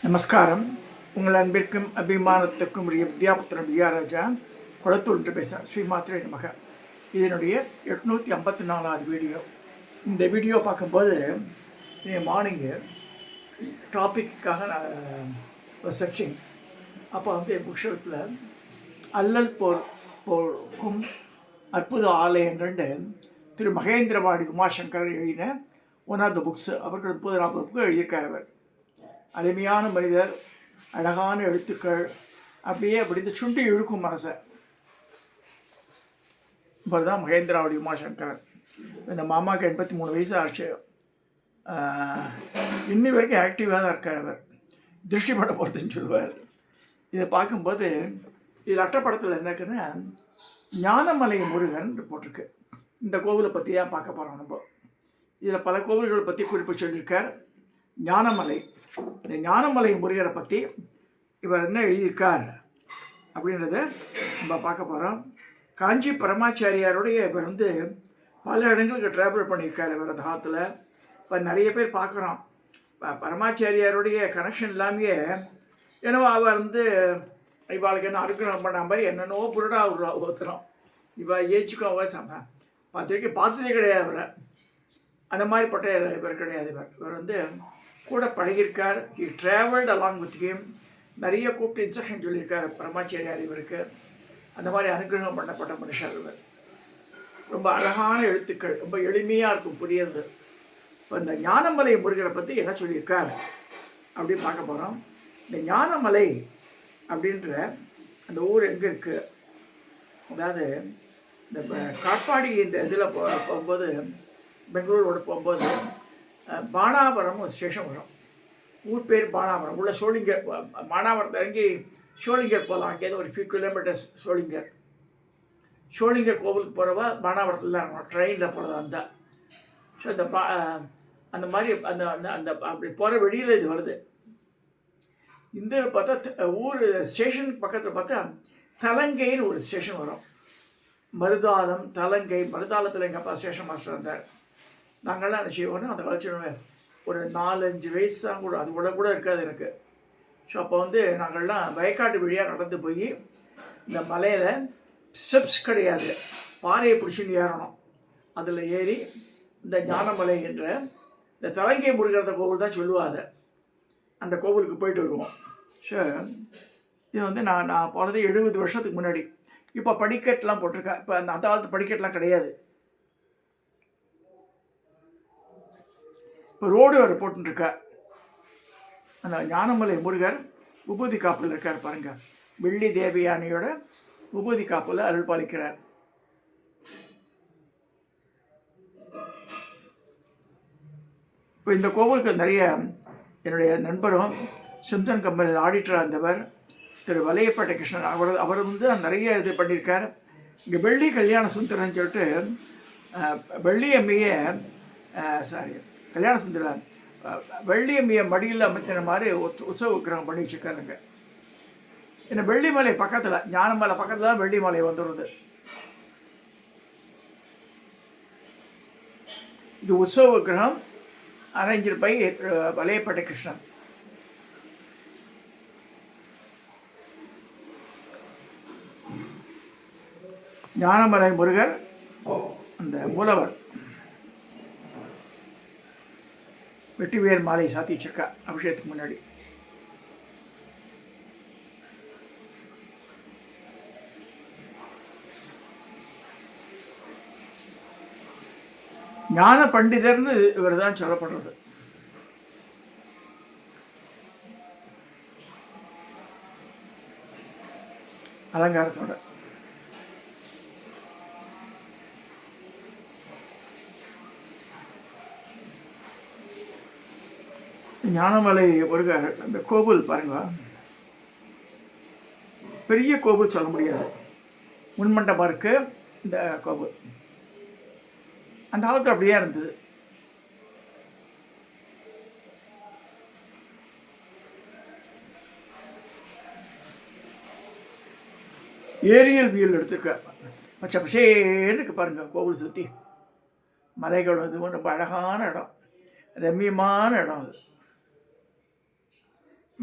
நமஸ்காரம். உங்கள் அன்பிற்கும் அபிமானத்துக்கும் உரிய வித்யாபுத்திரன் வித்யாராஜா குளத்தூர் பேசுகிறேன். ஸ்ரீமாத்திரை நமக. இதனுடைய 854வது வீடியோ. இந்த வீடியோ பார்க்கும்போது மார்னிங்கு டாப்பிக்காக நான் சர்ச்சிங் அப்போ புக் ஷெல்ஃபில் அல்லல் போர்க்கும் அற்புத ஆலயங்கள்னு திரு மகேந்திரவாடி உமாசங்கர் எழுதின ஒன் ஆஃப் த புக்ஸ். அவர்கள் 30-40 புக்கு எழுதியிருக்கார். அவர் அருமையான மனிதர், அழகான எழுத்துக்கள், அப்படியே அப்படி சுண்டி இழுக்கும் மனசை. இப்போ தான் மகேந்திராவடி உமாசங்கரன். இந்த மாமாவுக்கு 83 வயசு ஆச்சு. இன்னி வரைக்கும் ஆக்டிவாக தான் இருக்கார். அவர் திருஷ்டி பட போகிறதுன்னு சொல்லுவார். இதை பார்க்கும்போது இதில் அட்டப்படத்தில் என்னக்குன்னா ஞானமலை முருகன் போட்டிருக்கு. இந்த கோவிலை பற்றி தான் பார்க்க போகிறோம். நம்ம இதில் பல கோவில்களை பற்றி குறிப்பு சொல்லியிருக்கார். ஞானமலை, இந்த ஞானமலை முருகரை பற்றி இவர் என்ன எழுதியிருக்கார் அப்படின்றத நம்ம பார்க்க போகிறோம். காஞ்சி பரமாச்சாரியாருடைய இவர் பல இடங்களுக்கு ட்ராவல் பண்ணியிருக்கார். இவர் அந்த காலத்தில் இப்போ நிறைய பேர் பார்க்குறோம். பரமாச்சாரியாருடைய கனெக்ஷன் இல்லாமையே ஏன்னா அவர் இவாளுக்கு என்ன அனுகிரகம் பண்ண மாதிரி என்னென்னவோ புருடா ஊற்றுறோம். இவள் ஏச்சுக்கும் பார்த்ததே கிடையாது. அவரை அந்த மாதிரிப்பட்ட இவர் கிடையாது. இவர் கூட பழகியிருக்கார். He travelled along with him. நிறைய கூப்பிட்டு இன்ஸ்ட்ரக்ஷன் சொல்லியிருக்கார் பரமாச்சாரியார் இவருக்கு. அந்த மாதிரி அனுகிரகம் பண்ணப்பட்ட மனுஷர் இவர். ரொம்ப அழகான எழுத்துக்கள், ரொம்ப எளிமையாக இருக்கும், புரியுது. இப்போ இந்த ஞானமலை முருகரை பற்றி என்ன சொல்லியிருக்கார் அப்படின்னு பார்க்க போகிறோம். இந்த ஞானமலை அப்படின்ற அந்த ஊர் எங்கே இருக்குது, அதாவது இந்த காட்பாடி இந்த இதில் போகும்போது, பெங்களூரோடு போகும்போது பானாவரம் ஒரு ஸ்டேஷன் வரும். ஊர் பேர் பானாவரம். உள்ள சோளிங்கர், பானாவரத்தில் இறங்கி சோளிங்கர் போகலாம். அங்கேருந்து ஒரு ஃபியூ கிலோமீட்டர்ஸ் சோளிங்கர் கோவிலுக்கு போகிறவா பானாவரத்தில் தான் இருக்கணும், ட்ரெயினில் போகிறதா இருந்தால். ஸோ அந்த மாதிரி அந்த அந்த அந்த அப்படி போகிற வெளியில் இது வருது. இந்த பார்த்தா ஊர் ஸ்டேஷன் பக்கத்தில் பார்த்தா தலங்கைன்னு ஒரு ஸ்டேஷன் வரும். மருதாலம், தலங்கை. மருதாலத்தில் எங்கள் அப்பா ஸ்டேஷன் மாஸ்டர் இருந்தார். நாங்கள்லாம் என்ன செய்வோம்னா அந்த கலச்சிடுவேன். ஒரு 4-5 வயசு தான் கூட, அது கூட இருக்காது எனக்கு. ஸோ அப்போ நாங்கள்லாம் வயக்காட்டு வழியாக நடந்து போய் இந்த மலையில் ஸ்டெப்ஸ் கிடையாது, பாறையை பிடிச்சின்னு ஏறணும். அதில் ஏறி இந்த ஞானமலை என்ற இந்த தலங்கை முருகர் கோவில் தான் சொல்லுவாங்க. அந்த கோவிலுக்கு போயிட்டு வருவோம். ஸோ இது நான் போனது 70 வருஷத்துக்கு முன்னாடி. இப்போ படிக்கட்டெலாம் போட்டிருக்கேன். இப்போ அந்த காலத்து படிக்கட்டெலாம் கிடையாது. இப்போ ரோடு வேறு போட்டுருக்கா. அந்த ஞானமலை முருகர் விபூதி காப்பில் இருக்கார் பாருங்கள். வெள்ளி தேவயானியோட விபூதி காப்பில் அருள் பாலிக்கிறார். இப்போ இந்த கோவிலுக்கு நிறைய என்னுடைய நண்பரும் சிம்சன் கம்பெனியில் ஆடிட்டராக இருந்தவர் திரு வலையப்பேட்டை கிருஷ்ணன், அவர் நிறைய இது பண்ணியிருக்கார். இங்கே வெள்ளி கல்யாண சுந்தரன்னு சொல்லிட்டு வெள்ளியம்மையை கல்யாண சுந்தரம் வெள்ளியம்மையை மடியில் அமைக்கிற மாதிரி உற்சவ விக்கிரகம் பண்ணி வச்சுருக்காருங்க. ஏன்னா வெள்ளிமலை பக்கத்தில், ஞானமலை பக்கத்தில் தான் வெள்ளிமலை வந்துடுது. இது உற்சவ விக்கிரகம் அரேஞ்சர் பை வலையப்பேட்டை கிருஷ்ணன். ஞானமலை முருகர் அந்த மூலவர் வெற்றிவேல் மாலை சாத்தி வச்சிருக்கா அபிஷேகத்துக்கு முன்னாடி. ஞான பண்டிதர்னு இவர் தான் சொல்லப்படுறது. அலங்காரத்தோட ஞானமலை முருகர் அந்த கோவில் பாருங்க, பெரிய கோவில் சொல்ல முடியாது. முன்மண்டபம் இருக்கு இந்த கோவில். அந்த காலத்தில் அப்படியே இருந்தது. ஏரியல் வியூல் எடுத்துருக்க பச்சை பசேன்னு இருக்கு பாருங்க. கோவில் சுற்றி மலைகள் ரொம்ப அழகான இடம், ரம்மியமான இடம். அது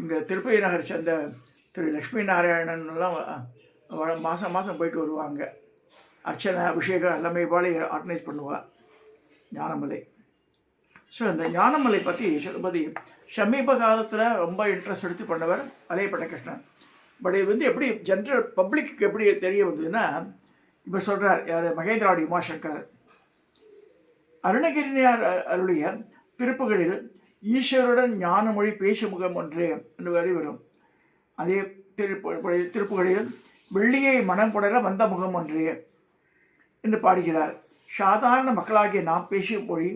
இங்கே திருப்பதி நகரை சேர்ந்த திரு லக்ஷ்மி நாராயணன்லாம் மாதம் மாதம் போயிட்டு வருவாங்க. அர்ச்சனை அபிஷேகம் எல்லாமே போல ஆர்கனைஸ் பண்ணுவாள் ஞானமலை. ஸோ இந்த ஞானமலை பற்றி சொல்லும்போது சமீப காலத்தில் ரொம்ப இன்ட்ரெஸ்ட் எடுத்து பண்ணவர் அலையப்பட்ட கிருஷ்ணன். பட் இது வந்து எப்படி ஜென்ரல் பப்ளிக்கு எப்படி தெரிய வந்ததுன்னா, இப்போ சொல்கிறார் யார், மகேந்திராடி உமாசங்கர் அருணகிரியார் அருளிய திருப்புகளில் ஈஸ்வருடன் ஞானமொழி பேசும் முகம் ஒன்று என்று வரி வரும். அதே திருப்புகளில் வெள்ளியை மனம் புணர வந்த முகம் ஒன்று என்று பாடுகிறார். சாதாரண மக்களாகிய நாம் பேசும் மொழி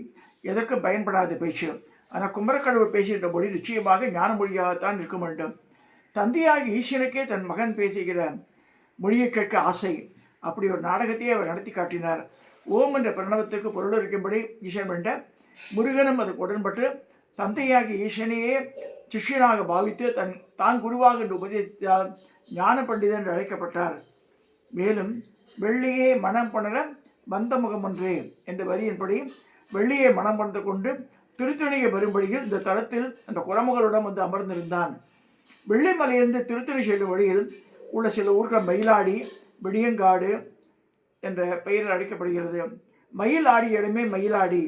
எதற்கும் பயன்படாத பேச்சு. ஆனால் குமரக்கடவுள் பேசுகின்ற மொழி நிச்சயமாக ஞான மொழியாகத்தான் இருக்க வேண்டும். தந்தையாகி ஈஸ்வரனுக்கே தன் மகன் பேசுகிற மொழியை கேட்க ஆசை. அப்படி ஒரு நாடகத்தையே அவர் நடத்தி காட்டினார். ஓம் என்ற பிரணவத்திற்கு பொருள் இருக்கும்படி ஈஸ்வரன் வேண்ட முருகனும் அதற்கு உடன்பட்டு தந்தையாகி ஈஸ்வரனையே சிஷ்யனாக பாவித்து தான் குருவாக என்று உபதேசித்தால் ஞான பண்டிதன் என்று அழைக்கப்பட்டார். மேலும் வெள்ளியே மனம் புணர வந்த முகம் ஒன்றே என்ற வரியின்படி வெள்ளியை மனம் புணர்ந்து கொண்டு திருத்தணியை வரும்படியில் இந்த தளத்தில் அந்த குரமுகளுடன் வந்து அமர்ந்திருந்தான். வெள்ளிமலையிலிருந்து திருத்தணி செல்லும் வழியில் உள்ள சில ஊர்கள் மயிலாடி, விடியங்காடு என்ற பெயரில் அழைக்கப்படுகிறது. மயில் ஆடிய இடமே மயிலாடி.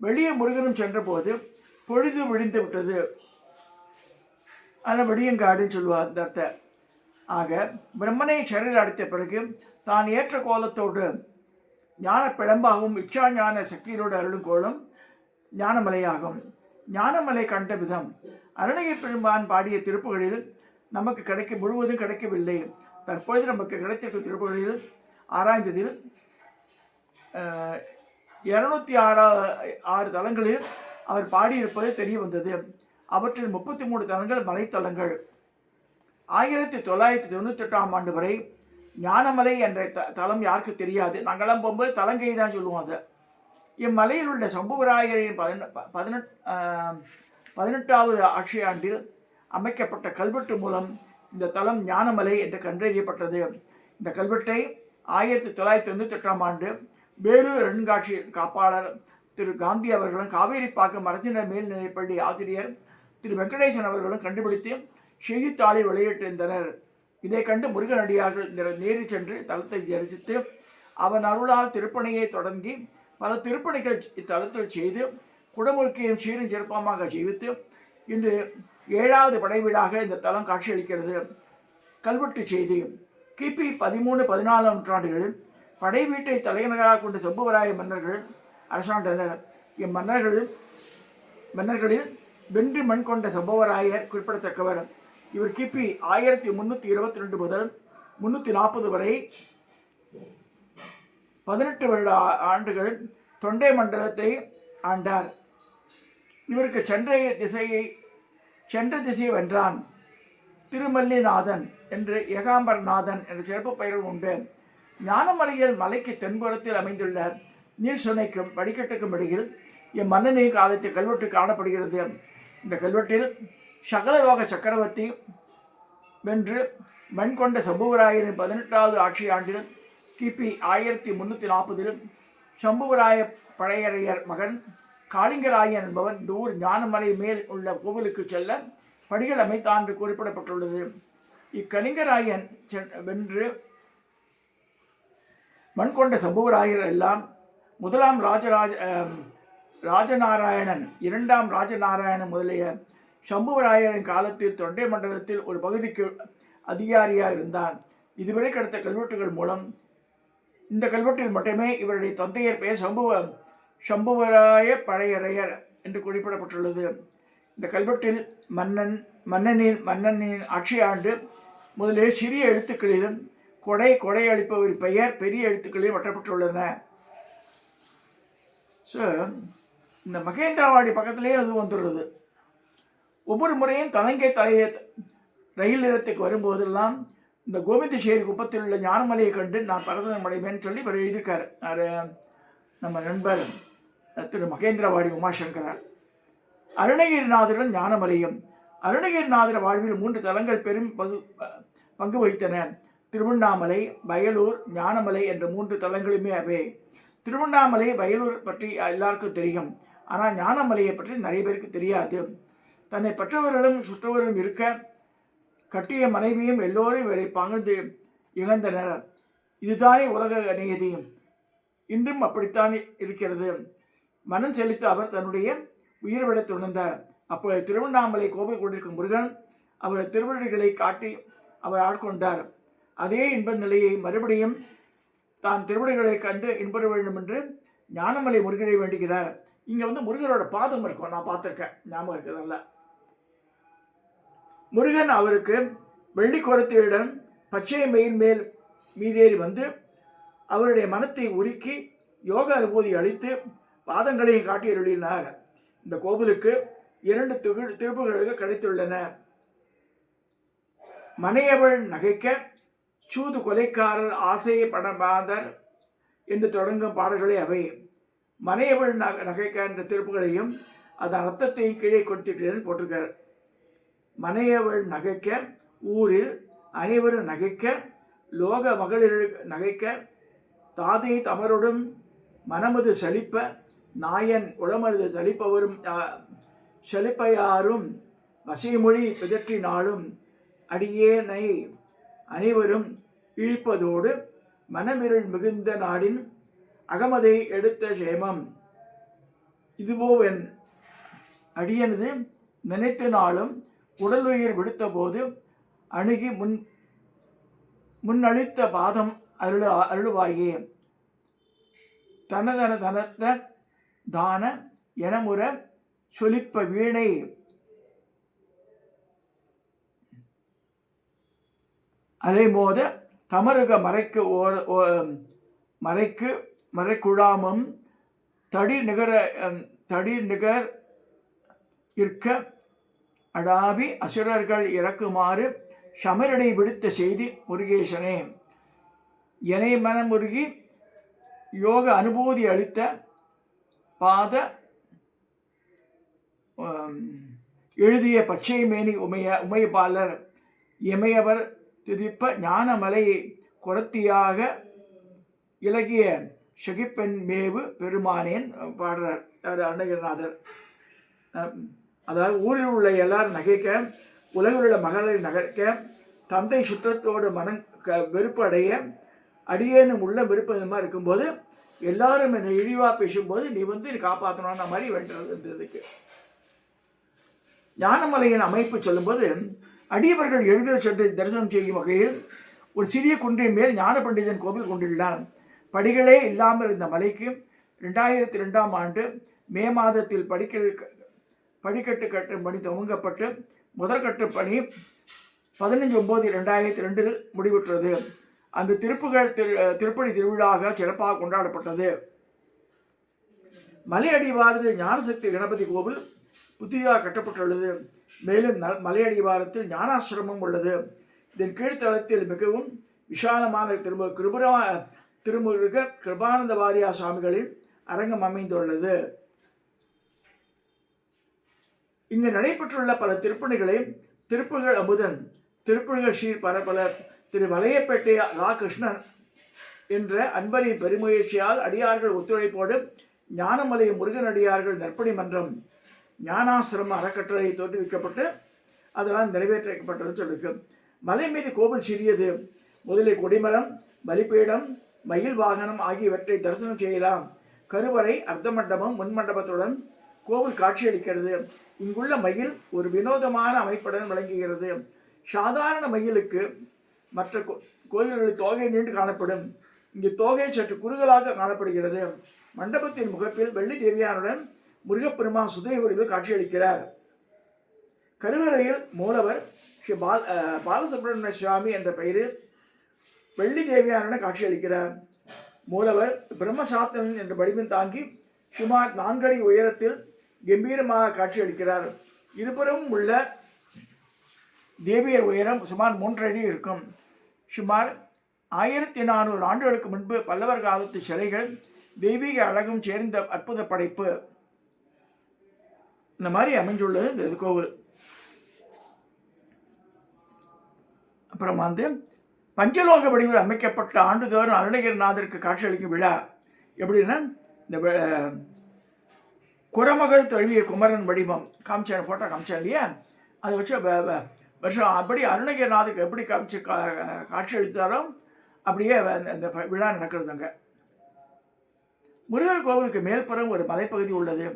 வெளியே முருகனும் சென்ற போது பொழுது விழிந்து விட்டது, ஆனால் விடியங்காடுன்னு சொல்லுவார் அந்த அர்த்தம். ஆக பிரம்மனை சிறையில் அடைத்த பிறகு தான் ஏற்ற கோலத்தோடு ஞான பிழம்பாகவும் இச்சா ஞான சக்தியோடு அருளும் கோலம் ஞானமலையாகும். ஞானமலை கண்ட விதம் அருணகிரி பெருமான் பாடிய திருப்புகளில் நமக்கு முழுவதும் கிடைக்கவில்லை. தற்பொழுது நமக்கு கிடைத்திருக்கும் திருப்புகளில் ஆராய்ந்ததில் 206 தலங்களில் அவர் பாடியிருப்பது தெரிய வந்தது. அவற்றில் 33 தலங்கள் மலைத்தலங்கள். 1998ஆம் ஆண்டு வரை ஞானமலை என்ற தலம் யாருக்கு தெரியாது. நாங்களாம் போகும்போது தலங்கை தான் சொல்லுவோம். அதை இம்மலையில் உள்ள சம்புவராயரின் 18வது ஆட்சி ஆண்டில் அமைக்கப்பட்ட கல்வெட்டு மூலம் இந்த தலம் ஞானமலை என்று கண்டறியப்பட்டது. இந்த கல்வெட்டை 1998ஆம் ஆண்டு வேலூர் அருங்காட்சி காப்பாளர் திரு காந்தி அவர்களும் காவேரிப்பாக்கம் அரசினர் மேல்நிலைப்பள்ளி ஆசிரியர் திரு வெங்கடேசன் அவர்களும் கண்டுபிடித்து செய்தித்தாளில் வெளியிட்டிருந்தனர். இதை கண்டு முருகனடியார்கள் நேரில் சென்று தலத்தை தரிசித்து அவன் அருளால் திருப்பணியை தொடங்கி பல திருப்பணிகள் இத்தலத்தில் செய்து குடமுழுக்கையும் சீரும் சிறப்பமாக ஜீவித்து இன்று 7வது படைவீடாக இந்த தலம் காட்சியளிக்கிறது. கல்வெட்டு செய்தி கிபி 13-14 நூற்றாண்டுகளில் படை வீட்டை தலைநகராக கொண்ட சம்புவராய மன்னர்கள் அரசாண்டனர். மன்னர்களில் வென்று மண் கொண்ட சம்புவராயர் குறிப்பிடத்தக்கவர். இவர் கிபி 1322 முதல் 340 வரை 18 வருட ஆண்டுகள் தொண்டை மண்டலத்தை ஆண்டார். இவருக்கு சென்ற திசையை வென்றான். திருமல்லிநாதன் என்று ஏகாம்பரநாதன் என்ற சிறப்பு பெயர்கள் உண்டு. ஞானமலையில் மலைக்கு தென்புறத்தில் அமைந்துள்ள நீர் சுனைக்கும் வடிகட்டுக்கும் இடையில் இம்மன்னனின் காலத்தில் கல்வெட்டு காணப்படுகிறது. இந்த கல்வெட்டில் சகலலோக சக்கரவர்த்தி வென்று மண் கொண்ட சம்புவராயரின் 18வது ஆட்சி ஆண்டில் கிபி 1340 சம்புவராய பழையரையர் மகன் காளிங்கராயன் என்பவன் இந்த ஊர் ஞானமலை மேல் உள்ள கோவிலுக்கு செல்ல படிகள் அமைத்தான் என்று குறிப்பிடப்பட்டுள்ளது. இக்கலிங்கராயன் வென்று மண்கொண்ட சம்புவராயர் எல்லாம் 1ஆம் ராஜநாராயணன் 2ஆம் ராஜநாராயணன் முதலிய சம்புவராயரின் காலத்தில் தொண்டை மண்டலத்தில் ஒரு பகுதிக்கு அதிகாரியாக இருந்தான். இதுவரை கிடைத்த கல்வெட்டுகள் மூலம் இந்த கல்வெட்டில் மட்டுமே இவருடைய தந்தையர் பெயர் சம்புவராய பழையரையர் என்று குறிப்பிடப்பட்டுள்ளது. இந்த கல்வெட்டில் மன்னனின் ஆட்சி ஆண்டு முதலில் சிறிய எழுத்துக்களிலும் கொடை அளிப்பவரின் பெயர் பெரிய எழுத்துக்களில் வட்டப்பட்டுள்ளன. ஸோ இந்த மகேந்திரவாடி பக்கத்திலேயே அது வந்துடுறது. ஒவ்வொரு முறையும் தலங்கை ரயில் நிலையத்துக்கு வரும்போதெல்லாம் இந்த கோவிந்தசேரி குப்பத்தில் உள்ள ஞானமலையை கண்டு நான் பரதனம் அடைவேன்னு சொல்லி இவர் எழுதியிருக்கார். நம்ம நண்பர் திரு மகேந்திரவாடி உமாசங்கர். அருணகிரிநாதருடன் ஞானமலையும். அருணகிரிநாதர் வாழ்வில் 3 தலங்கள் பெரும் பங்கு வகித்தன. திருவண்ணாமலை, வயலூர், ஞானமலை என்ற 3 தலங்களுமே அவை. திருவண்ணாமலை, வயலூர் பற்றி எல்லாருக்கும் தெரியும். ஆனால் ஞானமலையை பற்றி நிறைய பேருக்கு தெரியாது. தன்னை பெற்றவர்களும் சுற்றவர்களும் இருக்க கட்டிய மனைவியும் எல்லோரும் இவரை பகிர்ந்து இழந்தனர். இதுதானே உலக நியதியும், இன்றும் அப்படித்தான் இருக்கிறது. மனம் செலுத்த அவர் தன்னுடைய உயிர்விட துணிந்தார். அப்போது திருவண்ணாமலை கோவில் கொண்டிருக்கும் முருகன் அவர் திருவடிகளை காட்டி அவர் ஆட்கொண்டார். அதே இன்ப நிலையை மறுபடியும் தான் திருவடிகளை கண்டு இன்பட வேண்டும் என்று ஞானமலை முருகனை வேண்டுகிறார். இங்கே முருகரோட பாதம் இருக்கும், நான் பார்த்துருக்கேன், ஞாபகம் இருக்கிறதில்ல. முருகன் அவருக்கு வெள்ளி குரத்தையுடன் பச்சை மயில் மேல் மீதேறி வந்து அவருடைய மனத்தை உருக்கி யோக அனுபூதி அளித்து பாதங்களையும் காட்டி அருளினார். இந்த கோவிலுக்கு 2 திருப்புகள் கிடைத்துள்ளன. மனையவள் நகைக்க சூது கொலைக்காரர் ஆசையை படமாதர் என்று தொடங்கும் பாடல்களே அவை. மனையவள் நகைக்க என்ற திருப்புகளையும் அதன் அர்த்தத்தையும் கீழே கொடுத்துட்டேன்னு போட்டிருக்கார். மனையவள் நகைக்க, ஊரில் அனைவரும் நகைக்க, லோக மகளிர் நகைக்க, தாதை தமருடன் மனமது செழிப்ப, நாயன் உளமது செழிப்பவரும் செழிப்பையாரும் வசைமொழி பிதற்றினாலும் அடியேனை அனைவரும் இழிப்பதோடு மனமிருள் மிகுந்த நாடின் அகமதை எடுத்த சேமம் இதுவோவென் அடியனது நினைத்த நாளும் உடலுயிர் விடுத்த போது அணுகி முன்னளித்த பாதம் அருளுவாயே. தனத்த தான எனமுற சொலிப்ப வீணை அலைமோத தமருக மறைக்குழாமும் தடி நிகர் இருக்க அடாவி அசுரர்கள் இறக்குமாறு சமரனை விடுத்த செய்தி முருகேசனே. எனை மனமுருகி யோக அனுபூதி அளித்த பாத எழுதிய பச்சை மேனி உமையபாலர் இமையவர் திதிப்ப ஞானமலை குரத்தியாக இலகிய ஷகிப்பெண் மேவு பெருமானேன் பாடுறார் அருணகிரிநாதர். அதாவது ஊரில் உள்ள எல்லாரும் நகைக்க, உலகில் உள்ள மகளை நகைக்க, தந்தை சுற்றத்தோடு மனம் வெறுப்பு அடைய, அடியேனும் உள்ள விருப்பமாக இருக்கும்போது எல்லாரும் என்னை இழிவாக பேசும்போது நீ நீ காப்பாற்றணும்ன மாதிரி வேண்டதுக்கு ஞானமலையின் அமைப்பு சொல்லும்போது, அடியவர்கள் எளிதில் சென்று தரிசனம் செய்யும் வகையில் ஒரு சிறிய குன்றின் மேல் ஞான பண்டிதன் கோவில் கொண்டுள்ளான். படிகளே இல்லாமல் இந்த மலைக்கு 2002ஆம் ஆண்டு மே மாதத்தில் படிக்கட்டு கட்டும் பணி துவங்கப்பட்டு முதற்கட்டு பணி 15/9/2002 முடிவுற்றது. அந்த திருப்பணி திருவிழாவாக சிறப்பாக கொண்டாடப்பட்டது. மலை அடிவாரத்தில் ஞானசக்தி கணபதி கோவில் புதிதாக கட்டப்பட்டுள்ளது. மேலும் மலையடிவாரத்தில் ஞானாசிரமம் உள்ளது. இதன் கீழ்த்தளத்தில் மிகவும் விசாலமான திருமுருக கிருபானந்த வாரியா சுவாமிகளின் அரங்கம் அமைந்துள்ளது. இங்கு நடைபெற்றுள்ள பல திருப்பணிகளை திருப்புகழ் அமுதன், திருப்புகழ் ஸ்ரீ பரபல திரு வலையப்பேட்டை ரா கிருஷ்ணன் என்ற அன்பரின் பெருமுயற்சியால் அடியார்கள் ஒத்துழைப்போடு ஞானமலை முருகன் அடியார்கள் நற்பணி மன்றம் ஞானாசிரம அறக்கட்டளை தோற்றுவிக்கப்பட்டு அதெல்லாம் நிறைவேற்றப்பட்டது சொல்லிருக்கு. மலை மீது கோவில் சிறியது. முதலில் கொடிமரம், பலிபீடம், மயில் வாகனம் ஆகியவற்றை தரிசனம் செய்யலாம். கருவறை, அர்த்த மண்டபம், முன்மண்டபத்துடன் கோவில் காட்சியளிக்கிறது. இங்குள்ள மயில் ஒரு வினோதமான அமைப்புடன் விளங்குகிறது. சாதாரண மயிலுக்கு மற்ற கோயில்களில் தோகை நீண்டு காணப்படும். இங்கு தோகை சற்று குறுகலாக காணப்படுகிறது. மண்டபத்தின் முகப்பில் வெள்ளி தேவியானுடன் முருகப்பெருமான் சுதை உருவில் காட்சியளிக்கிறார். கருவறையில் மூலவர் ஸ்ரீ பாலசுப்ரமணிய சுவாமி என்ற பெயரில் வெள்ளி தேவியானுடன் காட்சியளிக்கிறார். மூலவர் பிரம்மசாத்தனன் என்ற வடிவம் தாங்கி சுமார் 4 அடி உயரத்தில் கம்பீரமாக காட்சியளிக்கிறார். இருபுறம் உள்ள தேவியர் உயரம் சுமார் 3 அடி இருக்கும். சுமார் 1400 ஆண்டுகளுக்கு முன்பு பல்லவர் காலத்து சிலைகள் தெய்வீக அழகும் சேர்ந்த அற்புத படைப்பு. இந்த மாதிரி அமைஞ்சுள்ளது இந்த கோவில். அப்புறம் பஞ்சலோக வடிவில் அமைக்கப்பட்ட ஆண்டுதோறும் அருணகிரிநாதருக்கு காட்சியளிக்கும் விழா எப்படின்னா, இந்த குரமகள் தழுவிய குமரன் வடிவம் காமிச்சேன், ஃபோட்டோ காமிச்சேன் இல்லையா, அதை வச்சு வருஷம் அப்படி அருணகிரிநாதருக்கு எப்படி காட்சி அளித்தாரோ அப்படியே அந்த விழா நடக்கிறது. அங்கே முருகர் கோவிலுக்கு மேல்புறம் ஒரு மலைப்பகுதி உள்ளது.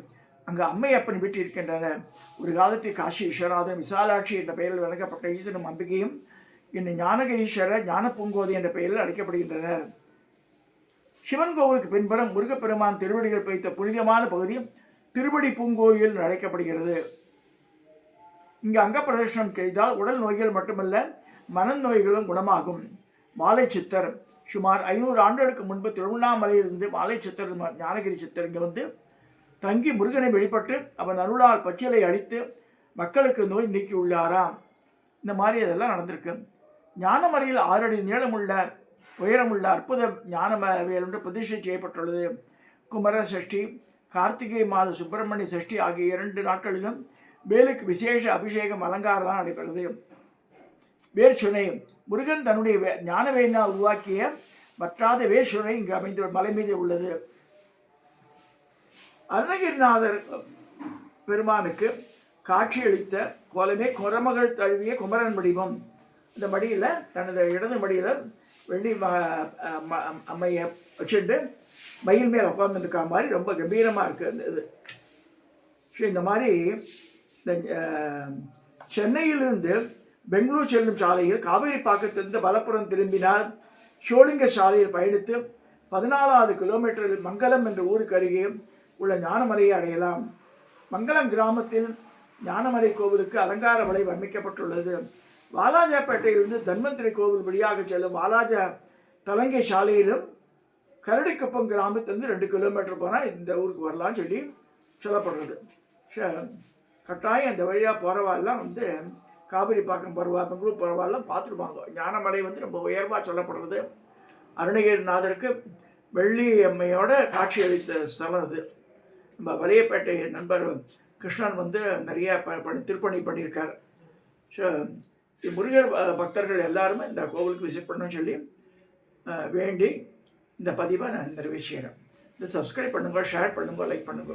அங்கு அம்மையப்பன் வீட்டு இருக்கின்றன. ஒரு காலத்தில் காசி ஈஸ்வரநாதன், விசாலாட்சி என்ற பெயரில் வழங்கப்பட்ட ஈஸ்வரனும் அம்பிகையும் இன்னும் ஞானக ஈஸ்வரர், ஞான பூங்கோதை என்ற பெயரில் அழைக்கப்படுகின்றனர். சிவன் கோவிலுக்கு பின்புறம் முருகப்பெருமான் திருவடிகள் வைத்த புனிதமான பகுதி திருவடி பூங்கோயில் அழைக்கப்படுகிறது. இங்கு அங்க பிரதர்ஷனம் செய்தால் உடல் நோய்கள் மட்டுமல்ல மனநோய்களும் குணமாகும். வாழை சித்தர் சுமார் 500 ஆண்டுகளுக்கு முன்பு திருவண்ணாமலையிலிருந்து வாழை சித்தர், ஞானகிரி சித்தர் இங்கே வந்து தங்கி முருகனை வெளிப்பட்டு அவன் அருளால் பச்சிலை அடித்து மக்களுக்கு நோய் நீக்கி உள்ளாராம். இந்த மாதிரி அதெல்லாம் நடந்திருக்கு. ஞானமலையில் 6 அடி நீளமுள்ள உயரமுள்ள அற்புத ஞானவேல் என்று பிரதிஷ்டை செய்யப்பட்டுள்ளது. குமர சஷ்டி, கார்த்திகை மாத சுப்பிரமணிய சஷ்டி ஆகிய 2 நாட்களிலும் வேலுக்கு விசேஷ அபிஷேகம் அலங்காரம் நடைபெறுகிறது. வேர்சுனை முருகன் தன்னுடைய ஞானவேலினால் உருவாக்கிய வற்றாத வேர்சுனை இங்கு அமைந்த மலை மீது உள்ளது. அருணகிரிநாதர் பெருமானுக்கு காட்சியளித்த கோலமே குரமகள் தழுவிய குமரன் வடிவம். இந்த மடியில் தனது இடது மடியில் வெள்ளி அம்மையை வச்சுட்டு மயில் மேல் உட்காந்துருக்கா மாதிரி ரொம்ப கம்பீரமாக இருக்குது அந்த இது. ஸோ இந்த மாதிரி இந்த சென்னையிலிருந்து பெங்களூர் செல்லும் சாலையில் காவேரி பாக்கத்திலிருந்து வலப்புறம் திரும்பினால் ஷோலிங்க சாலையில் பயணித்து 14வது கிலோமீட்டரில் மங்கலம் என்ற ஊருக்கு அருகே உள்ள ஞானமலையை அடையலாம். மங்கலம் கிராமத்தில் ஞானமலை கோவிலுக்கு அலங்கார வலை அமைக்கப்பட்டுள்ளது. வாலாஜாப்பேட்டையிலிருந்து தன்வந்திரி கோவில் வழியாக செல்லும் வாலாஜா தலங்கை சாலையிலும் கரடிக்குப்பம் கிராமத்திலிருந்து 2 கிலோமீட்டர் போனால் இந்த ஊருக்கு வரலான்னு சொல்லி சொல்லப்படுறது. கட்டாயம் இந்த வழியாக போகிறவாள்லாம் வந்து காவிரி பாக்கம் போகிறவா, பெங்களூர் போகிறவாள்லாம் பார்த்துருப்பாங்க. ஞானமலை வந்து ரொம்ப உயர்வாக சொல்லப்படுறது. அருணகிரிநாதருக்கு வெள்ளி அம்மையோட காட்சி அளித்த ஸ்தலம் அது. நம்ம வலியப்பேட்டை நண்பர் கிருஷ்ணன் வந்து நிறைய திருப்பணி பண்ணியிருக்கார். ஸோ முருகர் பக்தர்கள் எல்லாருமே இந்த கோவிலுக்கு விசிட் பண்ணணும்னு சொல்லி வேண்டி இந்த பதிவை நான் நிறைவேற்றுகிறேன். இதை சப்ஸ்கிரைப் பண்ணுங்க, ஷேர் பண்ணுங்க, லைக் பண்ணுங்க.